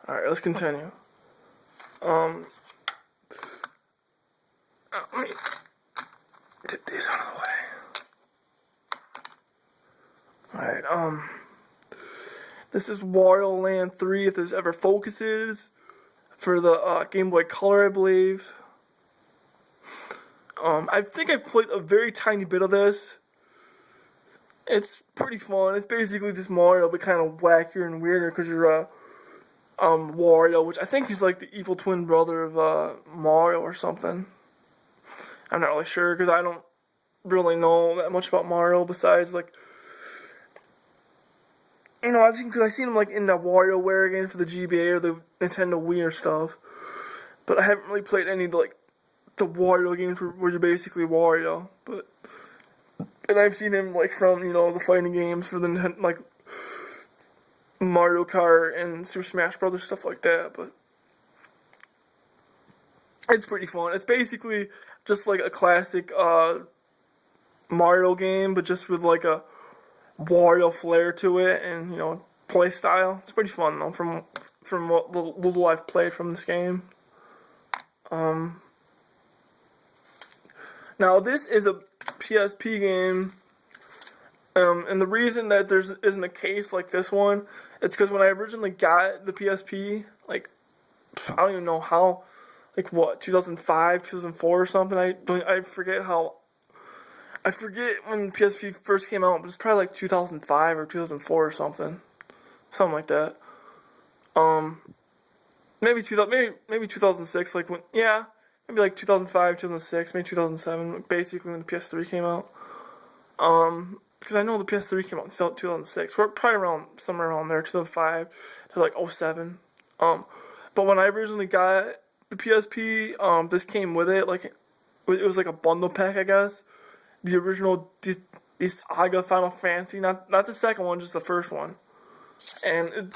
Alright, let's continue. Let me get these out of the way. Alright, this is Wario Land 3, if there's ever focuses, for the Game Boy Color, I believe. I think I've played a very tiny bit of this. It's pretty fun. It's basically just Mario, but kind of wackier and weirder because you're Wario, which I think he's like the evil twin brother of Mario or something. I'm not really sure because I don't really know that much about Mario besides like, you know, I've seen him like in the WarioWare game for the GBA or the Nintendo Wii or stuff, but I haven't really played any like the Wario games where you're basically Wario. And I've seen him like from, you know, the fighting games for the like Mario Kart and Super Smash Brothers, stuff like that. But it's pretty fun. It's basically just like a classic Mario game, but just with like a Wario flair to it and, you know, play style. It's pretty fun though from what little I've played from this game. Now this is a PSP game, and the reason that there isn't a case like this one, it's because when I originally got the PSP, like, I don't even know how, like what, 2005, 2004 or something, I forget when PSP first came out, but it's probably like 2005 or 2004 or something like that. Maybe 2006, like when, yeah. Maybe like 2005, 2006, maybe 2007, basically when the PS3 came out. Because I know the PS3 came out in 2006. We're probably somewhere around there, 2005 to like 07. But when I originally got the PSP, this came with it. Like, it was like a bundle pack, I guess. The original, the Saga Final Fantasy, not the second one, just the first one. And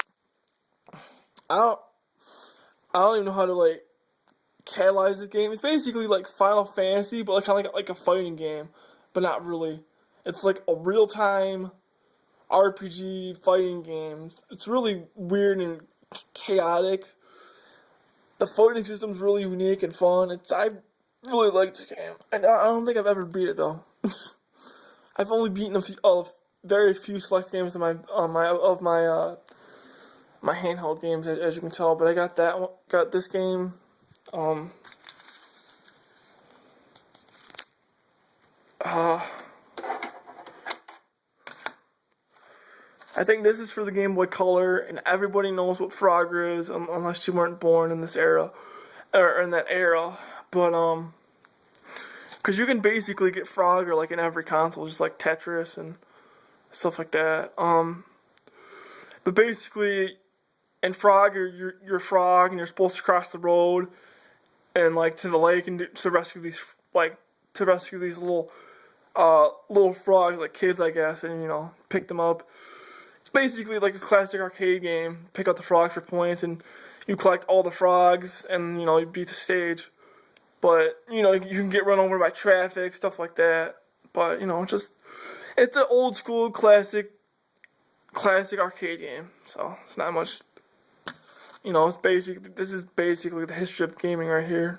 I don't even know how to like catalyze this game. It's basically like Final Fantasy, but like kind of like a fighting game, but not really. It's like a real-time RPG fighting game. It's really weird and chaotic. The fighting system's really unique and fun. I really like this game. I don't think I've ever beat it though. I've only beaten very few select games of my handheld games, as you can tell. But I got this game. I think this is for the Game Boy Color, and everybody knows what Frogger is, unless you weren't born in this era, or in that era. But because you can basically get Frogger like in every console, just like Tetris and stuff like that. But basically, in Frogger, you're a frog, and you're supposed to cross the road and like to the lake and to rescue these little frogs, like kids, I guess, and you know, pick them up. It's basically like a classic arcade game. Pick out the frogs for points, and you collect all the frogs, and you know, you beat the stage. But you know, you can get run over by traffic, stuff like that. But you know, it's an old school classic arcade game. So it's not much. You know, this is basically the history of gaming right here.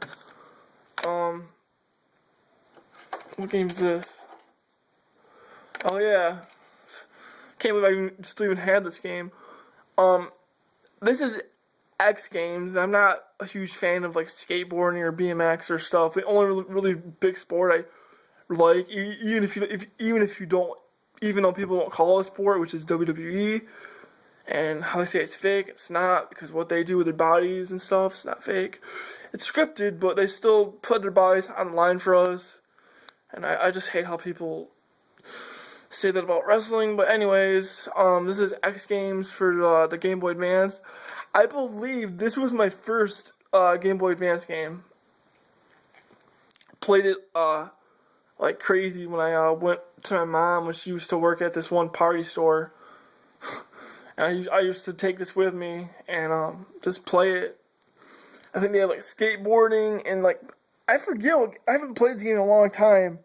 What game is this? Oh yeah. Can't believe I still even had this game. This is X Games. I'm not a huge fan of like skateboarding or BMX or stuff. The only really big sport I like, even though people don't call it a sport, which is WWE. And how they say it's fake, it's not, because what they do with their bodies and stuff, it's not fake. It's scripted, but they still put their bodies on the line for us. And I just hate how people say that about wrestling. But anyways, this is X Games for the Game Boy Advance. I believe this was my first Game Boy Advance game. Played it like crazy when I went to my mom when she used to work at this one party store. And I used to take this with me and just play it. I think they had like skateboarding and like, I forget, I haven't played the game in a long time,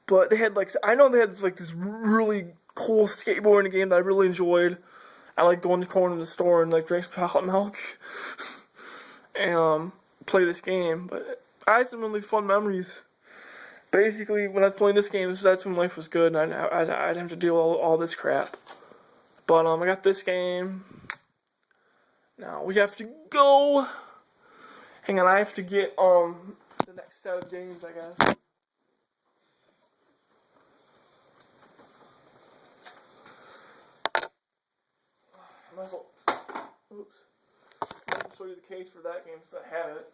but they had like, I know they had like this really cool skateboarding game that I really enjoyed. I like going to the corner of the store and like drink some chocolate milk and play this game. But I had some really fun memories. Basically, when I was playing this game, that's when life was good, and I'd have to deal with all this crap. But I got this game. Now we have to go. Hang on, I have to get the next set of games, I guess. Might as well. Oops. I can show you the case for that game since I have it.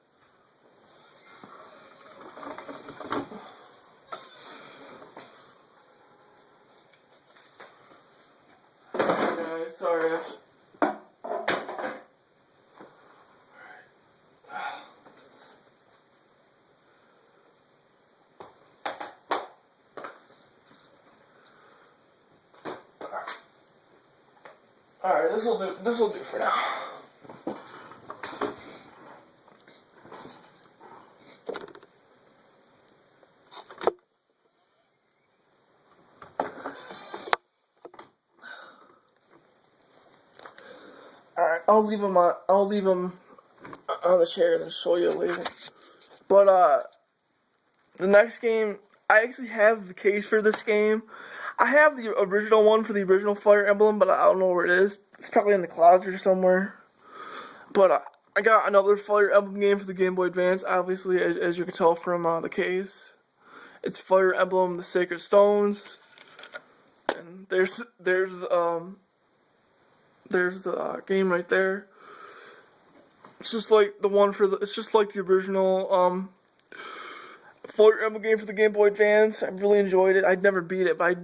Okay, guys, sorry. Alright, this'll do for now. Alright, I'll leave them on the chair and show you later. But the next game, I actually have the case for this game. I have the original one for the original Fire Emblem, but I don't know where it is. It's probably in the closet or somewhere. But I got another Fire Emblem game for the Game Boy Advance, obviously, as you can tell from the case. It's Fire Emblem: The Sacred Stones. And there's the game right there. It's just like the one it's just like the original Fire Emblem game for the Game Boy Advance. I really enjoyed it. I'd never beat it, but I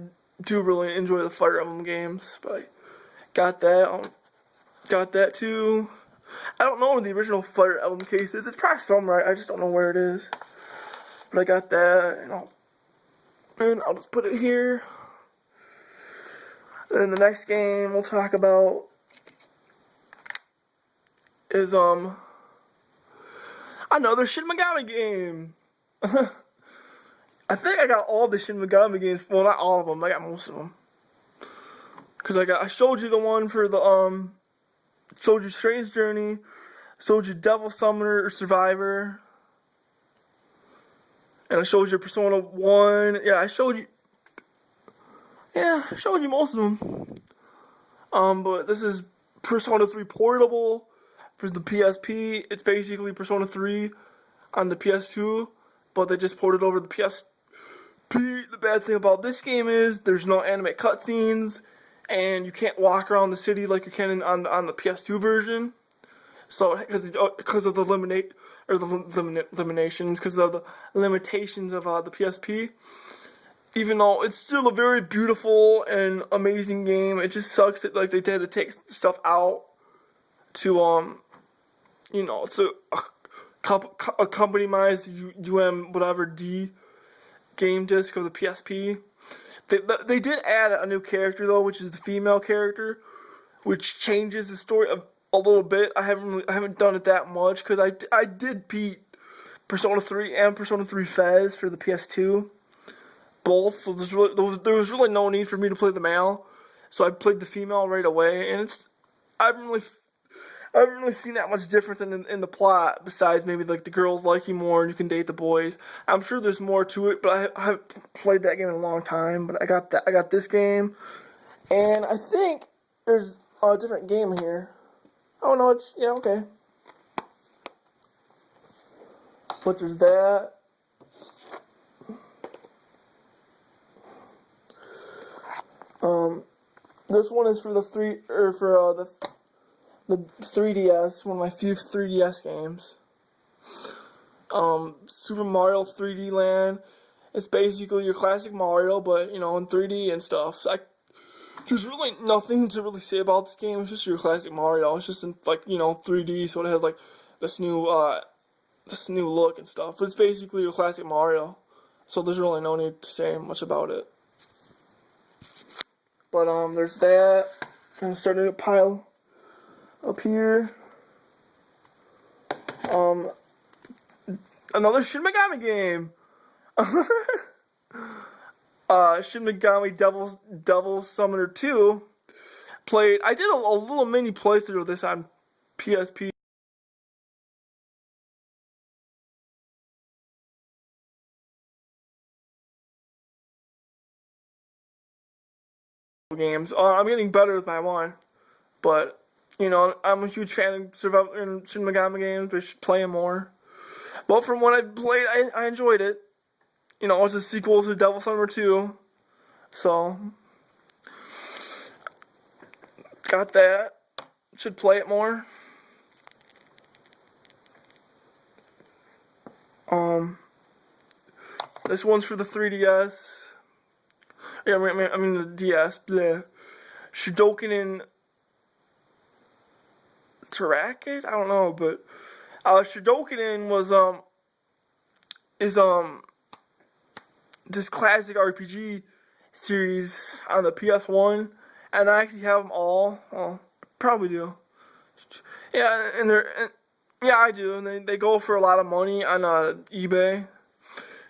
do really enjoy the Fire Emblem games. But I got that. Got that too. I don't know where the original Fire Emblem case is. It's probably somewhere. I just don't know where it is. But I got that, and I'll just put it here. Then the next game we'll talk about is another Shin Megami game. I think I got all the Shin Megami games. Well, not all of them. I got most of them. Cause I showed you the one for the showed you Strange Journey, showed you Devil Summoner or Survivor, and I showed you Persona 1. Yeah, I showed you most of them. But this is Persona 3 Portable for the PSP. It's basically Persona 3 on the PS2, but they just ported over the PSP. The bad thing about this game is there's no anime cutscenes, and you can't walk around the city like you can on the PS2 version. So because of the limitations, because of the limitations of the PSP. Even though it's still a very beautiful and amazing game, it just sucks that like they had to take stuff out to to accompany my whatever D game disc of the PSP. They did add a new character though, which is the female character, which changes the story a little bit. I haven't done it that much because I did beat Persona 3 and Persona 3 Fez for the PS2. Both. So there was really no need for me to play the male, so I played the female right away, and I haven't really seen that much difference in the plot besides maybe like the girls like you more and you can date the boys. I'm sure there's more to it, but I haven't played that game in a long time. But I got this game, and I think there's a different game here. Oh no, okay. But there's that. This one is for the 3DS, one of my few 3DS games. Super Mario 3D Land. It's basically your classic Mario, but in 3D and stuff. So there's really nothing to really say about this game. It's just your classic Mario. It's just in 3D, so it has like this new look and stuff. But it's basically your classic Mario. So there's really no need to say much about it. But there's that. I'm starting to pile up here. Another Shin Megami game. Shin Megami Devil Summoner 2. played. I did a little mini playthrough of this on PSP. Games. I'm getting better with my one, but you know, I'm a huge fan of Survival and Shin Megami games. We should play them more. But from what I played, I enjoyed it. You know, it's a sequel to Devil Summer 2, so got that. Should play it more. This one's for the 3DS. Yeah, I mean the DS. Bleh. Shidoken and Tarakis? I don't know, but Shidoken is this classic RPG series on the PS1, and I actually have them all. Well, probably do. Yeah, yeah, I do, and they go for a lot of money on eBay.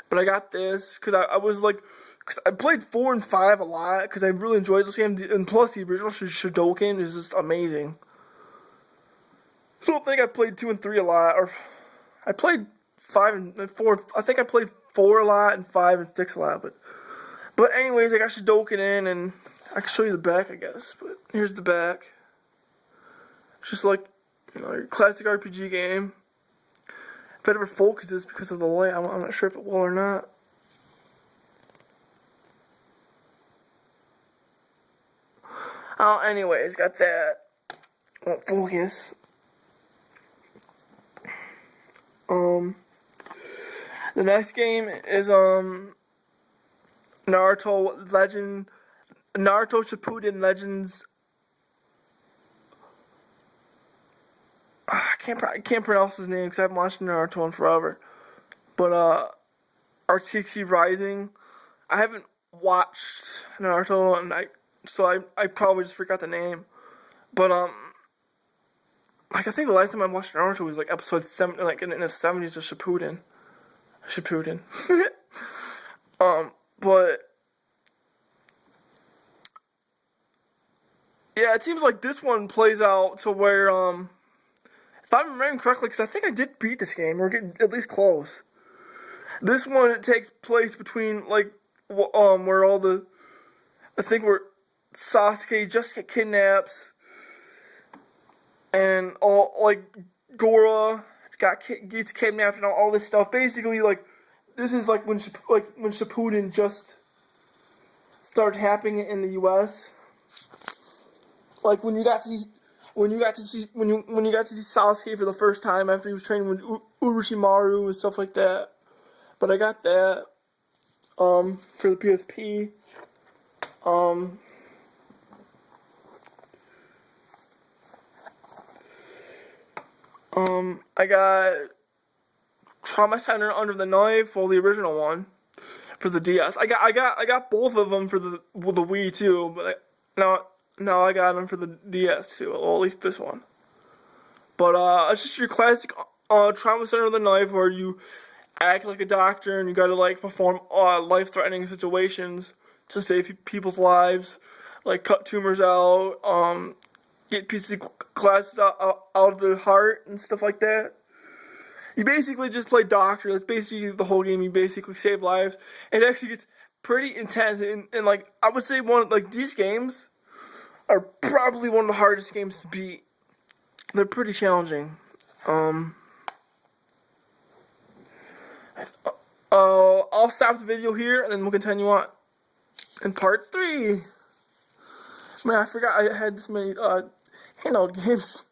But I got this because I was like, cause I played 4 and 5 a lot because I really enjoyed those games, and plus the original Shidoken is just amazing. I don't think I played 2 and 3 a lot, or I played 5 and 4. I think I played 4 a lot and 5 and 6 a lot, but anyways, I got Shidoken in, and I can show you the back, I guess. But here's the back. It's just like, you know, your classic RPG game. If it ever focuses because of the light, I'm not sure if it will or not. Oh, anyways, got that. Won't focus. The next game is Naruto Shippuden Legends. I can't pronounce his name because I haven't watched Naruto in forever. But RTX Rising. I haven't watched Naruto, and I probably just forgot the name. But like I think the last time I watched Naruto was like episode 7, like in the 70s of Shippuden. But yeah, it seems like this one plays out to where if I'm remembering correctly, because I think I did beat this game or get at least close. This one, it takes place between like where all the, I think where Sasuke just get kidnaps, and all like Gora gets kidnapped and all this stuff. Basically, like this is like when Shippuden just started happening in the U.S. Like when you got to see Sasuke for the first time after he was training with Orochimaru and stuff like that. But I got that for the PSP. I got Trauma Center Under the Knife, well, the original one for the DS. I got both of them for the Wii too, but now I got them for the DS too, well, at least this one. But it's just your classic Trauma Center Under the Knife where you act like a doctor and you gotta like perform life-threatening situations to save people's lives, like cut tumors out, get pieces of glass out of the heart and stuff like that. You basically just play doctor. That's basically the whole game. You basically save lives. It actually gets pretty intense, and like I would say these games are probably one of the hardest games to beat. They're pretty challenging. I'll stop the video here and then we'll continue on in part 3. Man, I forgot I had this many handheld games.